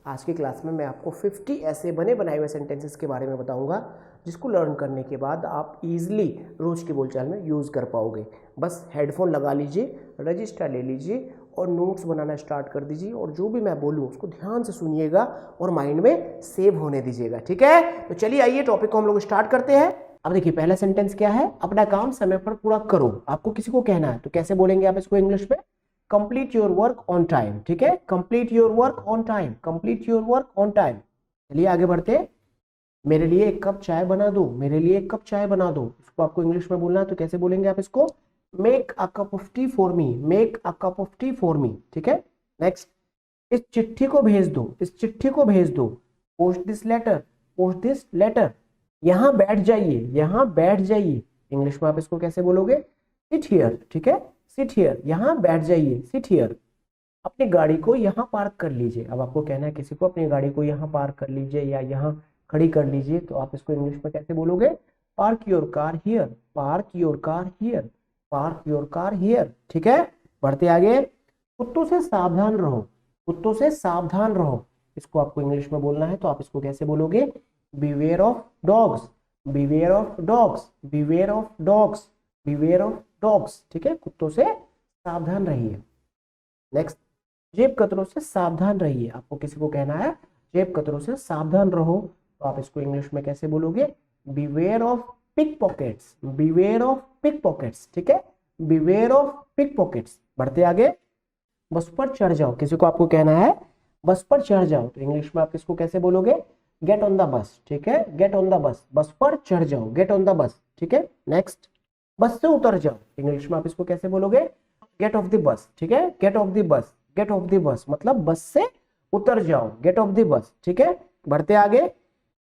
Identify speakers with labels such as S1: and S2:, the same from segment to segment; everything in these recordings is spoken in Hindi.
S1: आज की क्लास में मैं आपको 50 ऐसे बने बनाए हुए सेंटेंसेस के बारे में बताऊंगा जिसको लर्न करने के बाद आप इजीली रोज़ की बोलचाल में यूज़ कर पाओगे। बस हेडफोन लगा लीजिए, रजिस्टर ले लीजिए और नोट्स बनाना स्टार्ट कर दीजिए और जो भी मैं बोलूँ उसको ध्यान से सुनिएगा और माइंड में सेव होने दीजिएगा। ठीक है, तो चलिए आइए टॉपिक को हम लोग स्टार्ट करते हैं। अब देखिए पहला सेंटेंस क्या है, अपना काम समय पर पूरा करो। आपको किसी को कहना है तो कैसे बोलेंगे आप इसको इंग्लिश में? Complete your work on time. ठीक है, complete your work on time, complete your work on time. चलिए आगे बढ़ते हैं। मेरे लिए एक कप चाय बना दो, मेरे लिए एक कप चाय बना दो। इसको आपको इंग्लिश में बोलना है तो कैसे बोलेंगे आप इसको? Make a cup of T for me, make a cup of T for me. ठीक है, नेक्स्ट, इस चिट्ठी को भेज दो, इस चिट्ठी को भेज दो। Post this letter, post this letter. यहां बैठ जाइए, यहां बैठ जाइए। इंग्लिश में आप इसको कैसे बोलोगे? Sit here. ठीक है, सिट हियर, यहां बैठ जाइए, सिट हियर। अपनी गाड़ी को यहां पार्क कर लीजिए। अब आपको कहना है किसी को अपनी गाड़ी को यहां पार्क कर लीजिए या यहां खड़ी कर लीजिए, तो आप इसको इंग्लिश में कैसे बोलोगे? Park your car here, park your car here, park your car here. ठीक है, बढ़ते आगे। कुत्तों से सावधान रहो, कुत्तों से सावधान रहो। इसको आपको इंग्लिश में बोलना है तो आप इसको कैसे बोलोगे? Beware of dogs, beware of dogs, beware of dogs, beware of dogs. ठीक है, कुत्तों से सावधान रहिए। नेक्स्ट, जेब कतरों से सावधान रहिए। आपको किसी को कहना है जेब कतरों से सावधान रहो, तो आप इसको इंग्लिश में कैसे बोलोगे? Beware of pickpockets, beware of pickpockets. ठीक है, बीवेयर ऑफ पिक पॉकेट्स। बढ़ते आगे। बस पर चढ़ जाओ, किसी को आपको कहना है बस पर चढ़ जाओ, तो इंग्लिश में आप इसको कैसे बोलोगे? Get on the bus. ठीक है, गेट ऑन द बस, बस पर चढ़ जाओ, गेट ऑन द बस। ठीक है, नेक्स्ट, बस से उतर जाओ। इंग्लिश में आप इसको कैसे बोलोगे? Gate off the bus. ठीक है, get off the bus, get off the bus मतलब बस से उतर जाओ, गेट ऑफ द बस। ठीक है, बढ़ते आगे।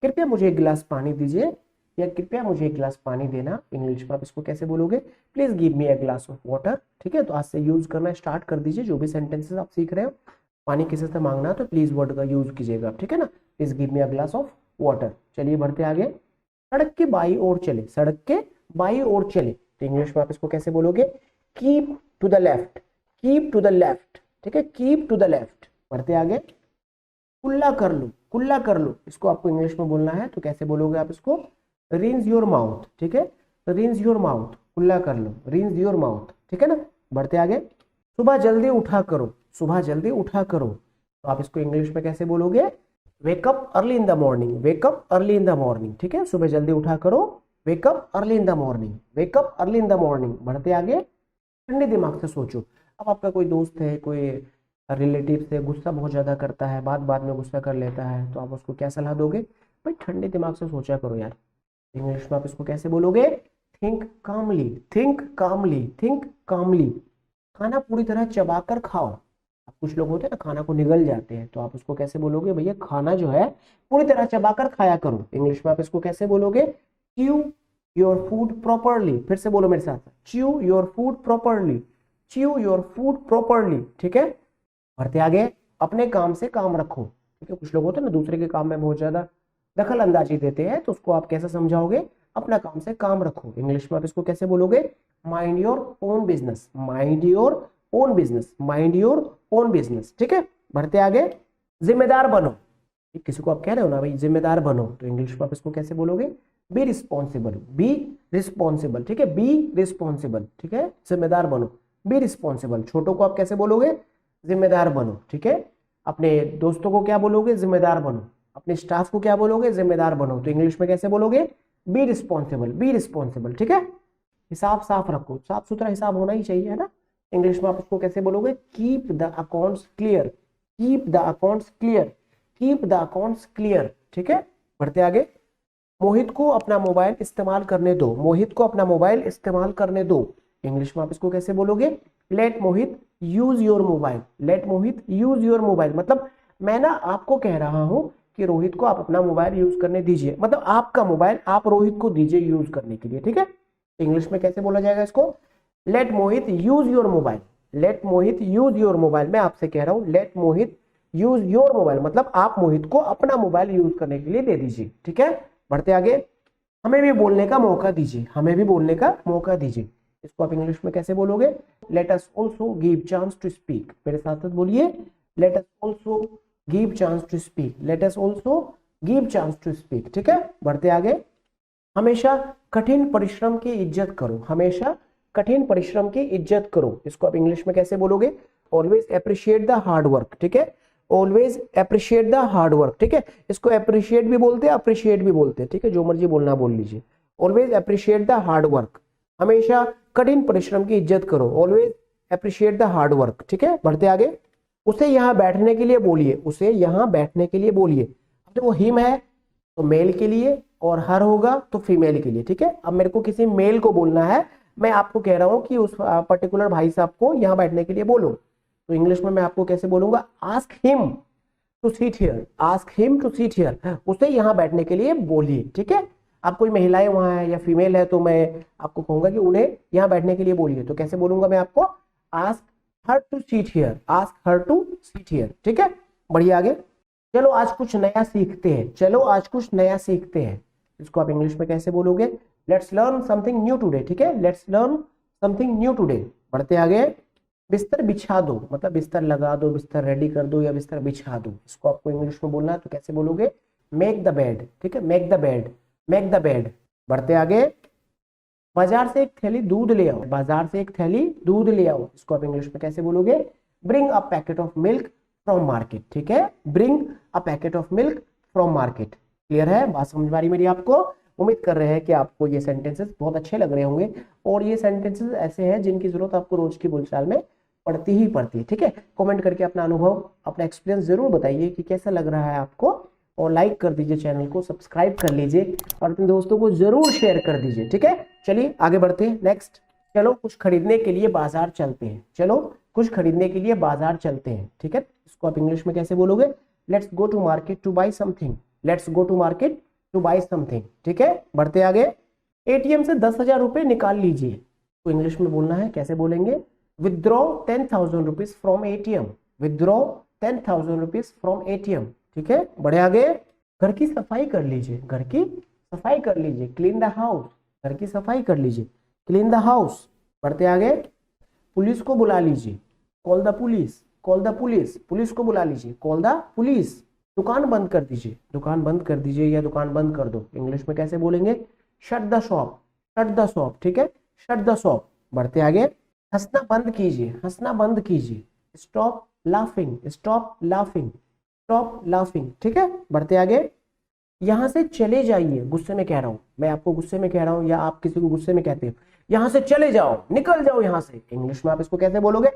S1: कृपया मुझे एक गिलास पानी दीजिए या कृपया मुझे एक गिलास पानी देना। इंग्लिश में आप इसको कैसे बोलोगे? Please give me a glass of water. ठीक है, तो आज से यूज करना स्टार्ट कर दीजिए। जो भी सेंटेंसेस आप सीख रहे हो, पानी किसी से मांगना तो प्लीज वर्ड का यूज कीजिएगा। ठीक है ना, please give me a glass of water. चलिए बढ़ते आगे। सड़क के बाई ओर चले, सड़क के बाई ओर चले, तो इंग्लिश में आप इसको कैसे बोलोगे? Keep to the left, keep to the left. ठीक है, कीप टू द लेफ्ट। बढ़ते आगे। कुल्ला कर लो, कुल्ला कर लो। इसको आपको इंग्लिश में बोलना है तो कैसे बोलोगे आप इसको? Rinse your mouth. ठीक है, रिंस योर माउथ, कुल्ला कर लो, रिंस योर माउथ। ठीक है ना, बढ़ते आगे। सुबह जल्दी उठा करो, सुबह जल्दी उठा करो, तो आप इसको इंग्लिश में कैसे बोलोगे? Wake up early in the morning, wake up early in the morning. ठीक है, सुबह जल्दी उठा करो, wake up early in the morning, wake up early in the morning. बढ़ते आगे। ठंडे दिमाग से सोचो। अब आपका कोई दोस्त है, कोई रिलेटिव से गुस्सा बहुत ज्यादा करता है, बात बात में गुस्सा कर लेता है, तो आप उसको क्या सलाह दोगे? भाई ठंडे दिमाग से सोचा करो यार। इंग्लिश में आप इसको कैसे बोलोगे? थिंक कामली, थिंक कामली, थिंक कामली। खाना पूरी तरह चबाकर खाओ। अब कुछ लोग होते हैं ना खाना को निगल जाते हैं, तो आप उसको कैसे बोलोगे? भैया खाना जो है पूरी तरह चबाकर खाया करो। इंग्लिश में आप इसको कैसे बोलोगे? Chew your food properly. फिर से बोलो मेरे साथ, chew your food properly, chew your food properly. ठीक है, बढ़ते आगे। अपने काम से काम रखो। ठीक है, कुछ लोग होते हैं ना दूसरे के काम में बहुत ज्यादा दखल अंदाजी देते हैं, तो उसको आप कैसे समझाओगे? अपना काम से काम रखो। इंग्लिश में आप इसको कैसे बोलोगे? Mind your own business, mind your own business, mind your own business. ठीक है, बढ़ते आगे। जिम्मेदार बनो। किसी को आप कह रहे हो ना भाई जिम्मेदार बनो, तो इंग्लिश में आप इसको कैसे बोलोगे? Be responsible, be responsible. ठीक है, बी रिस्पॉन्सिबल। ठीक है, जिम्मेदार बनो, बी रिस्पॉन्सिबल। छोटों को आप कैसे बोलोगे? जिम्मेदार बनो। ठीक है, अपने दोस्तों को क्या बोलोगे? जिम्मेदार बनो। अपने स्टाफ को क्या बोलोगे? जिम्मेदार बनो। तो इंग्लिश में कैसे बोलोगे? Be responsible, be responsible. ठीक है, हिसाब साफ रखो, साफ सुथरा हिसाब होना ही चाहिए, है ना। इंग्लिश में आप उसको कैसे बोलोगे? Keep the accounts clear, keep the accounts clear, keep the accounts clear. ठीक है, बढ़ते आगे। मोहित को अपना मोबाइल इस्तेमाल करने दो, मोहित को अपना मोबाइल इस्तेमाल करने दो। इंग्लिश में आप इसको कैसे बोलोगे? Let Mohit use your mobile, let Mohit use your mobile मतलब मैं ना आपको कह रहा हूं कि रोहित को आप अपना मोबाइल यूज करने दीजिए, मतलब आपका मोबाइल आप रोहित को दीजिए यूज करने के लिए। ठीक है, इंग्लिश में कैसे बोला जाएगा इसको? Let Mohit use your mobile, let Mohit use your mobile. मैं आपसे कह रहा हूं let Mohit use your mobile मतलब आप मोहित को अपना मोबाइल यूज करने के लिए दे दीजिए। ठीक है, बढ़ते आगे। हमें भी बोलने का मौका दीजिए, हमें भी बोलने का मौका दीजिए। इसको आप इंग्लिश में कैसे बोलोगे? Let us also give chance to speak. मेरे साथ साथ बोलिए, let us also give chance to speak, let us also give chance to speak. ठीक है, बढ़ते आगे। हमेशा कठिन परिश्रम की इज्जत करो, हमेशा कठिन परिश्रम की इज्जत करो, इसको आप इंग्लिश में कैसे बोलोगे? Always appreciate the hard work. ठीक है, always appreciate the hard work. ठीक है, इसको अप्रिशिएट भी बोलते हैं, अप्रिशिएट भी बोलते हैं। ठीक है, जो मर्जी बोलना बोल लीजिए। Always appreciate the hard work, हमेशा कठिन परिश्रम की इज्जत करो, always appreciate the hard work. ठीक है, बढ़ते आगे। उसे यहाँ बैठने के लिए बोलिए, उसे यहाँ बैठने के लिए बोलिए। अब देखो हिम है तो मेल के लिए, और हर होगा तो फीमेल के लिए। ठीक है, अब मेरे को किसी मेल को बोलना है, मैं आपको कह रहा हूं कि उस पर्टिकुलर भाई साहब को यहाँ बैठने के लिए बोलो, तो इंग्लिश में मैं आपको कैसे बोलूंगा? Ask him to sit here, ask him to sit here, उसे यहाँ बैठने के लिए बोलिए। ठीक है, अब कोई महिलाएं वहां है या फीमेल है तो मैं आपको कहूंगा कि उन्हें यहाँ बैठने के लिए बोलिए, तो कैसे बोलूंगा मैं आपको? Ask her to sit here, ask her to sit here. ठीक है, बढ़िया आगे। चलो आज कुछ नया सीखते हैं, चलो आज कुछ नया सीखते हैं, इसको आप इंग्लिश में कैसे बोलोगे? Let's learn something new today. ठीक है, let's learn something new today. बढ़ते आगे। बिस्तर बिछा दो, मतलब बिस्तर लगा दो, बिस्तर रेडी कर दो या बिस्तर बिछा दो, इसको आपको इंग्लिश में बोलना है, तो कैसे बोलोगे? Make the bed. ठीक है, make the bed, make the bed. बढ़ते आगे। बाजार से एक थैली दूध ले आओ, बाजार से एक थैली दूध ले आओ, इसको आप इंग्लिश में कैसे बोलोगे? Bring a packet of milk from market. ठीक है, bring a packet of milk from market. Clear है? बात समझ में आ रही मेरी आपको? उम्मीद कर रहे हैं कि आपको ये सेंटेंसेस बहुत अच्छे लग रहे होंगे, और ये सेंटेंसेस ऐसे हैं जिनकी जरूरत आपको रोज की बोलचाल में पड़ती ही पड़ती है। ठीक है, कमेंट करके अपना अनुभव, अपना एक्सपीरियंस जरूर बताइए कि कैसा लग रहा है आपको, और लाइक कर दीजिए, चैनल को सब्सक्राइब कर लीजिए, और अपने दोस्तों को जरूर शेयर कर दीजिए। ठीक है, चलिए आगे बढ़ते हैं। नेक्स्ट, चलो कुछ खरीदने के लिए बाजार चलते हैं, चलो कुछ खरीदने के लिए बाजार चलते हैं। ठीक है, इसको आप इंग्लिश में कैसे बोलोगे? Let's go to market to buy something, let's go to market to buy something. ठीक है, बढ़ते आगे। एटीएम से 10,000 रुपए निकाल लीजिए, तो इंग्लिश में बोलना है, कैसे बोलेंगे? Withdraw 10,000 rupees from ATM, withdraw 10,000 rupees from ATM. ठीक है, बढ़े आगे। घर की सफाई कर लीजिए, घर की सफाई कर लीजिए, क्लीन द हाउस, घर की सफाई कर लीजिए, क्लीन द हाउस। बढ़ते आगे। पुलिस को बुला लीजिए, call the police, call the police, police को बुला लीजिए, कॉल द पुलिस। दुकान बंद कर दीजिए, दुकान बंद कर दीजिए या दुकान बंद कर दो, इंग्लिश में कैसे बोलेंगे? Shut the shop, shut the shop. ठीक है, शट द शॉप। बढ़ते आगे। हंसना बंद कीजिए, हंसना बंद कीजिए, stop laughing, stop laughing, stop laughing. ठीक है, बढ़ते आगे। यहां से चले जाइए, गुस्से में कह रहा हूं, मैं आपको गुस्से में कह रहा हूं या आप किसी को गुस्से में कहते हो, यहां से चले जाओ, निकल जाओ यहां से, इंग्लिश में आप इसको कैसे बोलोगे?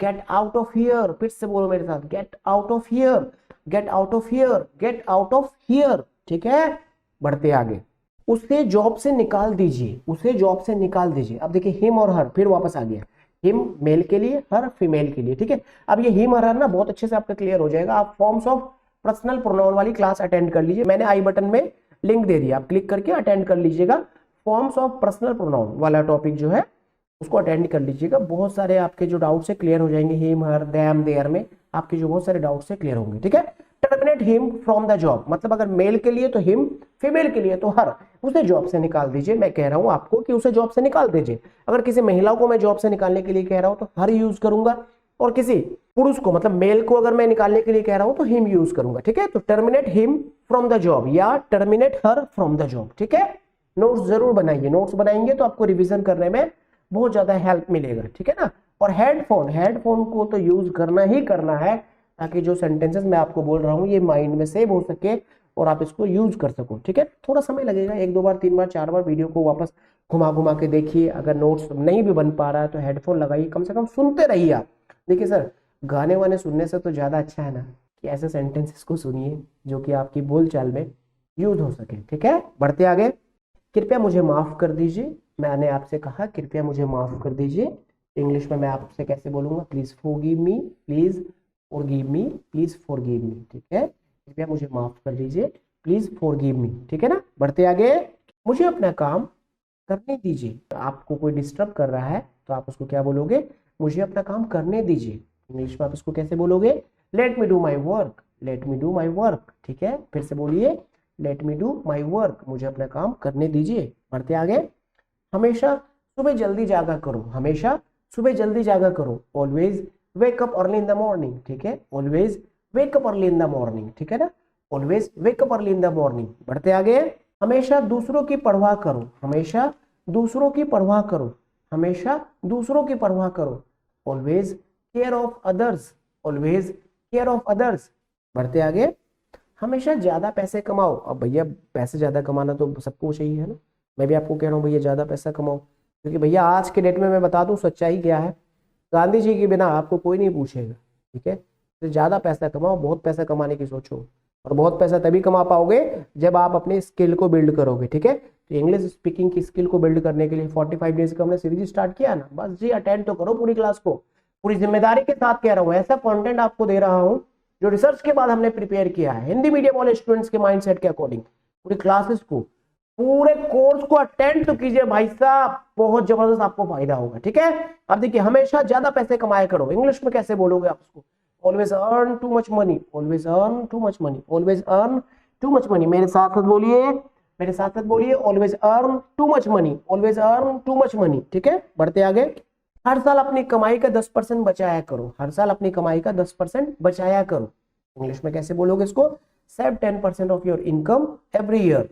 S1: Get out of here. फिर से बोलो मेरे साथ, get out of here, get out of here, get out of here. ठीक है, बढ़ते आगे। उसे जॉब से निकाल दीजिए, उसे जॉब से निकाल दीजिए। अब देखिए हिम और हर फिर वापस आ गया, हिम मेल के लिए, हर फीमेल के लिए। ठीक है, अब ये हिम और हर ना बहुत अच्छे से आपका क्लियर हो जाएगा। आप फॉर्म्स ऑफ पर्सनल प्रोनाउन वाली क्लास अटेंड कर लीजिए, मैंने आई बटन में लिंक दे दिया, आप क्लिक करके अटेंड कर लीजिएगा। फॉर्म्स ऑफ पर्सनल प्रोनाउन वाला टॉपिक जो है उसको अटेंड कर लीजिएगा, बहुत सारे आपके जो डाउट्स है क्लियर हो जाएंगे। हिम हर देम देयर में आपके जो बहुत सारे डाउट्स है क्लियर होंगे। ठीक है, terminate him from the job, मतलब अगर मेल के लिए तो हिम, फीमेल के लिए तो हर, उसे जॉब से निकाल दीजिए। मैं कह रहा हूं आपको कि उसे जॉब से निकाल दीजिए। अगर किसी महिला को मैं जॉब से निकालने के लिए कह रहा हूं तो हर यूज करूंगा, और किसी पुरुष को मतलब मेल को अगर मैं निकालने के लिए कह रहा हूं तो हिम यूज करूंगा। ठीक है, तो terminate him from the job या terminate her from the job. ठीक है, नोट्स जरूर बनाइए, नोट्स बनाएंगे तो आपको रिवीजन करने में बहुत ज्यादा हेल्प मिलेगा। ठीक है ना, और हेडफोन, हेडफोन को तो यूज करना ही करना है, ताकि जो सेंटेंसेस मैं आपको बोल रहा हूँ ये माइंड में सेव हो सके और आप इसको यूज कर सको। ठीक है, थोड़ा समय लगेगा, 1-2 बार 3 बार 4 बार वीडियो को वापस घुमा घुमा के देखिए। अगर नोट्स नहीं भी बन पा रहा है तो हेडफोन लगाइए, कम से कम सुनते रहिए आप। देखिए सर, गाने वाने सुनने से तो ज्यादा अच्छा है ना कि ऐसे सेंटेंसेस को सुनिए जो कि आपकी बोलचाल में यूज हो सके। ठीक है, बढ़ते आगे। कृपया मुझे माफ कर दीजिए, मैंने आपसे कहा कृपया मुझे माफ कर दीजिए, इंग्लिश में मैं आपसे कैसे बोलूंगा? Please forgive me, please forgive me, please forgive me. ठीक है, कृपया मुझे माफ कर दीजिए, प्लीज फॉरगिव मी। ठीक है ना, बढ़ते आगे। मुझे अपना काम करने दीजिए, आपको कोई डिस्टर्ब कर रहा है तो आप उसको क्या बोलोगे? मुझे अपना काम करने दीजिए, इंग्लिश में आप इसको कैसे बोलोगे? Let me do my work, let me do my work. ठीक है, फिर से बोलिए, let me do my work, मुझे अपना काम करने दीजिए। बढ़ते आगे। हमेशा सुबह जल्दी जागा करो, हमेशा सुबह जल्दी जागा करो, always wake up early in the morning. ठीक है, always wake up early in the morning, ठीक है ना, always wake up early in the morning. बढ़ते आगे, हमेशा दूसरों की परवाह करो, हमेशा दूसरों की परवाह करो, हमेशा दूसरों की परवाह करो, always care of others, always care of others. बढ़ते आगे, हमेशा ज्यादा पैसे कमाओ। अब भैया पैसे ज्यादा कमाना तो सबको चाहिए है ना, मैं भी आपको कह रहा हूँ भैया ज्यादा पैसा कमाओ, क्योंकि भैया आज के डेट में मैं बता दूं सच्चाई क्या है, गांधी जी के बिना आपको कोई नहीं पूछेगा, ठीक है। तो ज्यादा पैसा कमाओ, बहुत पैसा कमाने की सोचो, और बहुत पैसा तभी कमा पाओगे जब आप अपने स्किल को बिल्ड करोगे, ठीक है। तो इंग्लिश स्पीकिंग की स्किल को बिल्ड करने के लिए 45 डेज का हमने सीरीज स्टार्ट किया ना, बस जी अटेंड तो करो पूरी क्लास को, पूरी जिम्मेदारी के साथ कह रहा हूँ, ऐसा कंटेंट आपको दे रहा हूँ जो रिसर्च के बाद हमने प्रिपेयर किया है हिंदी मीडियम वाले स्टूडेंट्स के माइंडसेट के अकॉर्डिंग। पूरी क्लासेस को, पूरे कोर्स को अटेंड तो कीजिए भाई साहब, बहुत जबरदस्त आपको फायदा होगा, ठीक है। अब देखिए, हमेशा ज्यादा पैसे कमाया करो, इंग्लिश में कैसे बोलोगे आप उसको, always earn too much money, always earn too much money, always earn too much money. मेरे साथ साथ बोलिए, मेरे साथ साथ बोलिए, always earn too much money, always earn too much money, ठीक है। बढ़ते आगे, हर साल अपनी कमाई का 10% बचाया करो, हर साल अपनी कमाई का 10% बचाया करो। इंग्लिश में कैसे बोलोगे इसको, save 10% of your income every year,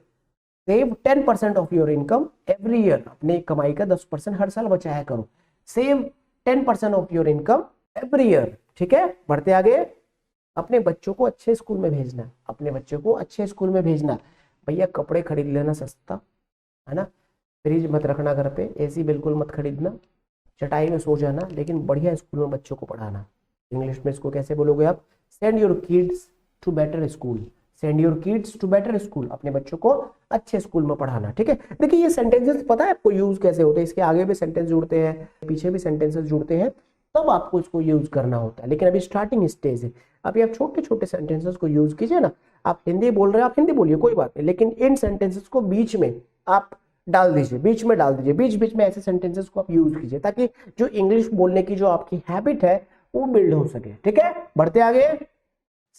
S1: save 10% of your income every year, अपने कमाई का 10% हर साल बचाया करो, save 10% of your income every year, ठीक है। बढ़ते आगे, अपने बच्चों को अच्छे स्कूल में भेजना, अपने बच्चों को अच्छे स्कूल में भेजना। भैया कपड़े खरीद लेना सस्ता, है ना, फ्रिज मत रखना घर पे, एसी बिल्कुल मत खरीदना, चटाई में सो जाना, लेकिन बढ़िया स्कूल में बच्चों को पढ़ाना। इंग्लिश में इसको कैसे बोलोगे आप, send your kids to better school, send your kids to better school, अपने बच्चों को अच्छे स्कूल में पढ़ाना, ठीक है। देखिए ये सेंटेंसेस पता है आपको यूज कैसे होते हैं, इसके आगे भी सेंटेंस जुड़ते हैं, पीछे भी सेंटेंसेस जुड़ते हैं, तब आपको इसको यूज करना होता है, लेकिन अभी स्टार्टिंग स्टेज है, अभी आप छोटे छोटे सेंटेंसेस को यूज कीजिए ना। आप हिंदी बोल रहे हैं, आप हिंदी बोलिए कोई बात नहीं, लेकिन इन सेंटेंसेस को बीच में आप डाल दीजिए, बीच में डाल दीजिए, बीच बीच में ऐसे सेंटेंसेस को आप यूज कीजिए, ताकि जो इंग्लिश बोलने की जो आपकी हैबिट है वो बिल्ड हो सके, ठीक है। बढ़ते आगे,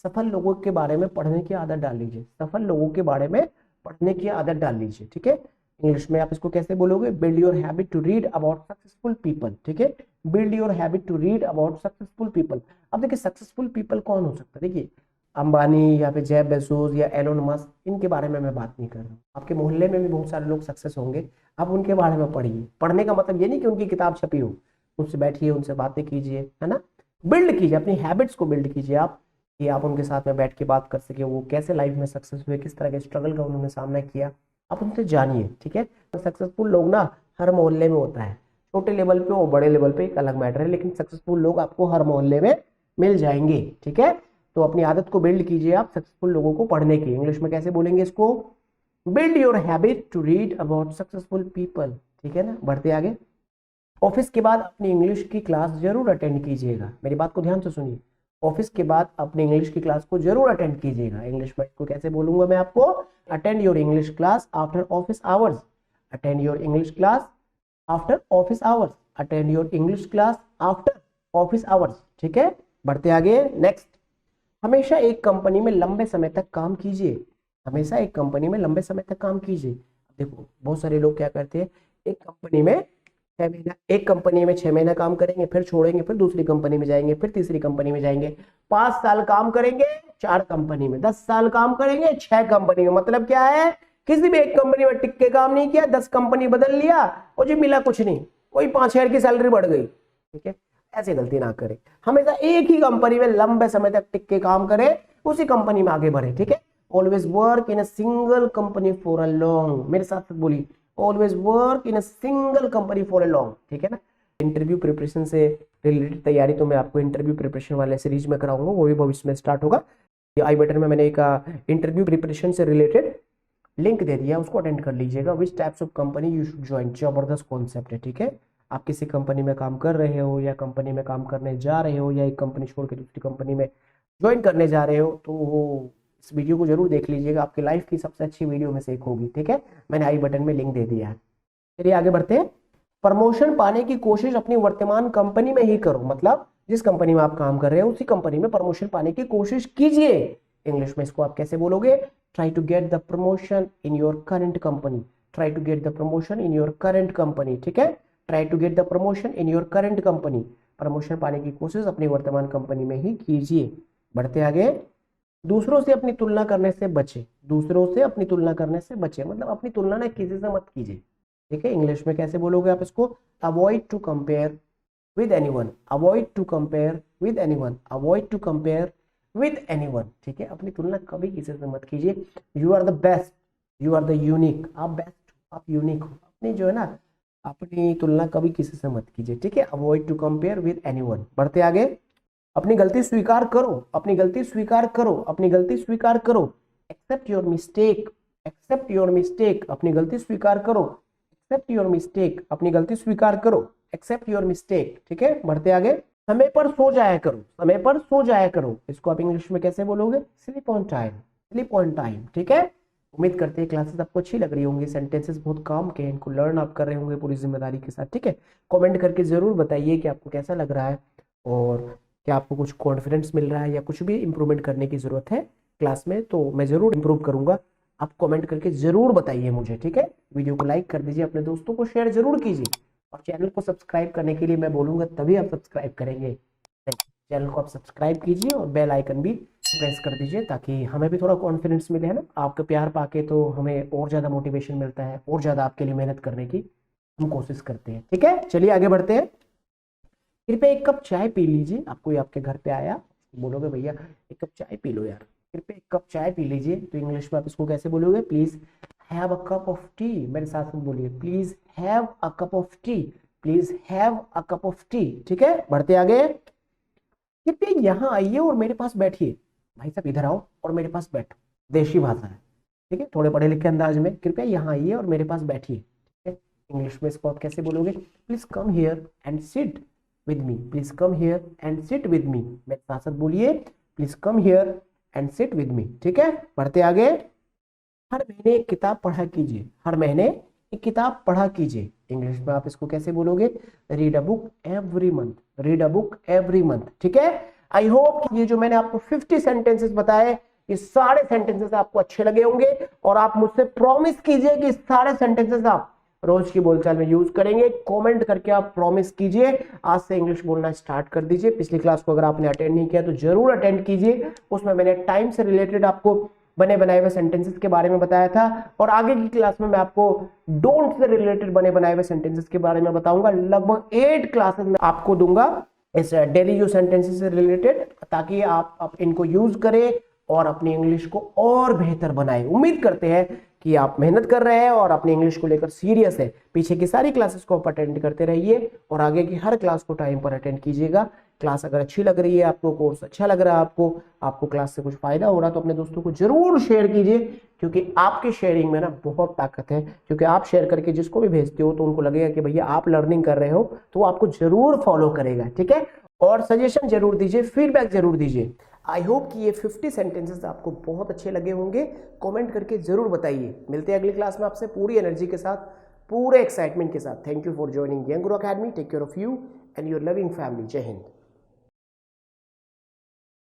S1: सफल लोगों के बारे में पढ़ने की आदत डाल लीजिए, सफल लोगों के बारे में पढ़ने की आदत डाल लीजिए, ठीक है। इंग्लिश में आप इसको कैसे बोलोगे, build your habit to read about successful people, ठीक है, build your habit to read about successful people. अब देखिए सक्सेसफुल पीपल कौन हो सकता है, देखिए अंबानी या फिर जेफ बेजोस या एलोन मस्क, इनके बारे में मैं बात नहीं कर रहा हूँ, आपके मोहल्ले में भी बहुत सारे लोग सक्सेस होंगे, आप उनके बारे में पढ़िए। पढ़ने का मतलब ये नहीं कि उनकी किताब छपी हो, उनसे बैठिए, उनसे बातें कीजिए, है ना, बिल्ड कीजिए, अपनी हैबिट्स को बिल्ड कीजिए आप, कि आप उनके साथ में बैठ के बात कर सके, वो कैसे लाइफ में सक्सेस हुए, किस तरह के स्ट्रगल का उन्होंने सामना किया, आप उनसे जानिए, ठीक है। सक्सेसफुल लोग ना हर मोहल्ले में होता है, छोटे लेवल पे और बड़े लेवल पे एक अलग मैटर है, लेकिन सक्सेसफुल लोग आपको हर मोहल्ले में मिल जाएंगे, ठीक है। तो अपनी आदत को बिल्ड कीजिए आप सक्सेसफुल लोगों को पढ़ने की। इंग्लिश में कैसे बोलेंगे इसको, build your habit to read about successful people, ठीक है ना। बढ़ते आगे, ऑफिस के बाद अपनी इंग्लिश की क्लास जरूर अटेंड कीजिएगा, मेरी बात को ध्यान से सुनिए, ऑफिस के बाद अपने इंग्लिश की क्लास को जरूर अटेंड कीजिएगा। इंग्लिश में को कैसे बोलूंगा मैं आपको, attend your English class after office hours, attend your English class after office hours, attend your English class after office hours, ठीक है। बढ़ते आगे, नेक्स्ट, हमेशा एक कंपनी में लंबे समय तक काम कीजिए, हमेशा एक कंपनी में लंबे समय तक काम कीजिए। देखो बहुत सारे लोग क्या करते हैं, एक कंपनी में 6 महीना, एक कंपनी में 6 महीना काम करेंगे, फिर छोड़ेंगे, फिर दूसरी कंपनी में जाएंगे, फिर तीसरी कंपनी में जाएंगे, 5 साल काम करेंगे 4 कंपनी में, 10 साल काम करेंगे 6 कंपनी में। मतलब क्या है, किसी भी एक कंपनी में टिक के काम नहीं किया, 10 कंपनी बदल लिया और जी मिला कुछ नहीं, कोई 5,000 की सैलरी बढ़ गई, ठीक है। ऐसी गलती ना करें, हमेशा एक ही कंपनी में लंबे समय तक टिक के काम करें, उसी कंपनी में आगे बढ़े, ठीक है। Always work in a single company for a long, मेरे साथ बोलिए, always work in a single company for a long, ठीक है ना। इंटरव्यू प्रिपरेशन से रिलेटेड तैयारी तो मैं आपको इंटरव्यू प्रिपरेशन वाले सीरीज में कराऊंगा, वो भी भविष्य में स्टार्ट होगा। आई बटन में मैंने एक इंटरव्यू प्रिपरेशन से रिलेटेड लिंक दे दिया, उसको अटेंड कर लीजिएगा। Which types of company you should join, जबरदस्त कॉन्सेप्ट है, ठीक है। आप किसी कंपनी में काम कर रहे हो या कंपनी में काम करने जा रहे हो या एक कंपनी छोड़ के दूसरी कंपनी में ज्वाइन करने जा रहे हो, तो वो इस वीडियो को जरूर देख लीजिएगा, आपकी लाइफ की सबसे अच्छी वीडियो में से एक होगी, ठीक है। मैंने आई बटन में लिंक दे दिया है। चलिए आगे बढ़ते हैं। प्रमोशन पाने की कोशिश अपनी वर्तमान कंपनी में ही करो, मतलब जिस कंपनी में आप काम कर रहे हो उसी कंपनी में प्रमोशन पाने की कोशिश कीजिए। इंग्लिश में इसको आप कैसे बोलोगे, try to get the promotion in your current company, try to get the promotion in your current company, ठीक है। Try to get the promotion in your current company, promotion पाने की कोशिश अपनी वर्तमान कंपनी में ही कीजिए। बढ़ते आगे। दूसरों से अपनी तुलना करने से बचे, दूसरों से अपनी तुलना करने से बचे, मतलब अपनी तुलना ना किसी से मत कीजिए। ठीक है, इंग्लिश में कैसे बोलोगे आप इसको? Avoid to compare with anyone, avoid to compare with anyone, avoid to compare with anyone. ठीक है, अपनी तुलना कभी किसी से मत कीजिए। You are the best, you are the unique, आप बेस्ट, आप यूनिक हो। अपनी जो है ना, अपनी तुलना कभी किसी से मत कीजिए। ठीक है, avoid to compare with anyone. बढ़ते आगे। अपनी गलती स्वीकार करो, अपनी गलती स्वीकार करो, अपनी गलती स्वीकार करो। Accept your mistake, accept your mistake, अपनी गलती स्वीकार करो। एक्सेप्ट योर मिस्टेक, अपनी गलती स्वीकार करो। Accept your mistake. ठीक है, बढ़ते आगे। समय पर सो जाया करो, समय पर सो जाया करो, इसको आप इंग्लिश में कैसे बोलोगे? Sleep on time, sleep on time. ठीक है, उम्मीद करते हैं क्लासेस आपको अच्छी लग रही होंगी, सेंटेंसेस बहुत काम के हैं, इनको लर्न आप कर रहे होंगे पूरी जिम्मेदारी के साथ। ठीक है, कमेंट करके जरूर बताइए कि आपको कैसा लग रहा है और क्या आपको कुछ कॉन्फिडेंस मिल रहा है या कुछ भी इंप्रूवमेंट करने की जरूरत है क्लास में, तो मैं जरूर इंप्रूव करूंगा। आप कमेंट करके जरूर बताइए मुझे। ठीक है, वीडियो को लाइक कर दीजिए, अपने दोस्तों को शेयर जरूर कीजिए और चैनल को सब्सक्राइब करने के लिए मैं बोलूंगा तभी आप सब्सक्राइब करेंगे। चैनल को आप सब्सक्राइब कीजिए और बेल आइकन भी प्रेस कर दीजिए ताकि हमें भी थोड़ा कॉन्फिडेंस मिले, है ना। आपका प्यार पाके तो हमें और ज़्यादा मोटिवेशन मिलता है, और ज़्यादा आपके लिए मेहनत करने की हम कोशिश करते हैं। ठीक है, चलिए आगे बढ़ते हैं। कृपया एक कप चाय पी लीजिए। आप कोई आपके घर पे आया, बोलोगे भैया एक कप चाय पी लो यार, कृपया एक कप चाय पी लीजिए, तो इंग्लिश में आप इसको कैसे बोलोगे? Please have a cup of T. मेरे साथ में बोलिए, please have a cup of T, please have a cup of T. ठीक है, बढ़ते आगे। कृपया यहाँ आइए और मेरे पास बैठिए। भाई साहब इधर आओ और मेरे पास बैठो, देशी भाषा है। ठीक है, थोड़े पढ़े लिखे अंदाज में, कृपया यहाँ आइए और मेरे पास बैठिए। ठीक है, इंग्लिश में इसको आप कैसे बोलोगे? Please come here and sit with me, please come here and sit with me. मेरे साथ साथ बोलिए, please come here and sit with me. ठीक है, बढ़ते आगे। हर महीने एक किताब पढ़ा कीजिए, हर महीने एक किताब पढ़ा कीजिए। इंग्लिश में आप इसको कैसे बोलोगे? Read a book every month, read a book every month. ठीक है, आई होप ये जो मैंने आपको 50 सेंटेंसेस बताए, ये सारे सेंटेंसेस आपको अच्छे लगे होंगे और आप मुझसे प्रॉमिस कीजिए कि सारे सेंटेंसेस आप रोज की बोलचाल में यूज करेंगे। कमेंट करके आप प्रॉमिस कीजिए, आज से इंग्लिश बोलना स्टार्ट कर दीजिए। पिछली क्लास को अगर आपने अटेंड नहीं किया तो जरूर अटेंड कीजिए, उसमें मैंने टाइम से रिलेटेड आपको बने बनाए हुए सेंटेंसेस के बारे में बताया था और आगे की क्लास में मैं आपको डोंट से रिलेटेड बने बनाए हुए सेंटेंसेस के बारे में बताऊंगा। लगभग 8 क्लासेस में आपको दूंगा इस डेली यूज सेंटेंसेस से रिलेटेड, ताकि आप इनको यूज करें और अपनी इंग्लिश को और बेहतर बनाएं। उम्मीद करते हैं कि आप मेहनत कर रहे हैं और अपनी इंग्लिश को लेकर सीरियस है। पीछे की सारी क्लासेस को आप अटेंड करते रहिए और आगे की हर क्लास को टाइम पर अटेंड कीजिएगा। क्लास अगर अच्छी लग रही है आपको, कोर्स अच्छा लग रहा है आपको क्लास से कुछ फायदा हो रहा है तो अपने दोस्तों को जरूर शेयर कीजिए, क्योंकि आपके शेयरिंग में ना बहुत ताकत है। क्योंकि आप शेयर करके जिसको भी भेजते हो तो उनको लगेगा कि भैया आप लर्निंग कर रहे हो, तो वो आपको जरूर फॉलो करेगा। ठीक है, और सजेशन जरूर दीजिए, फीडबैक जरूर दीजिए। आई होप कि ये 50 सेंटेंसेस आपको बहुत अच्छे लगे होंगे। कमेंट करके जरूर बताइए। मिलते हैं अगली क्लास में आपसे पूरी एनर्जी के साथ, पूरे एक्साइटमेंट के साथ। Thank you for joining Young Guru Academy. Take care of you and your loving family. जय हिंद।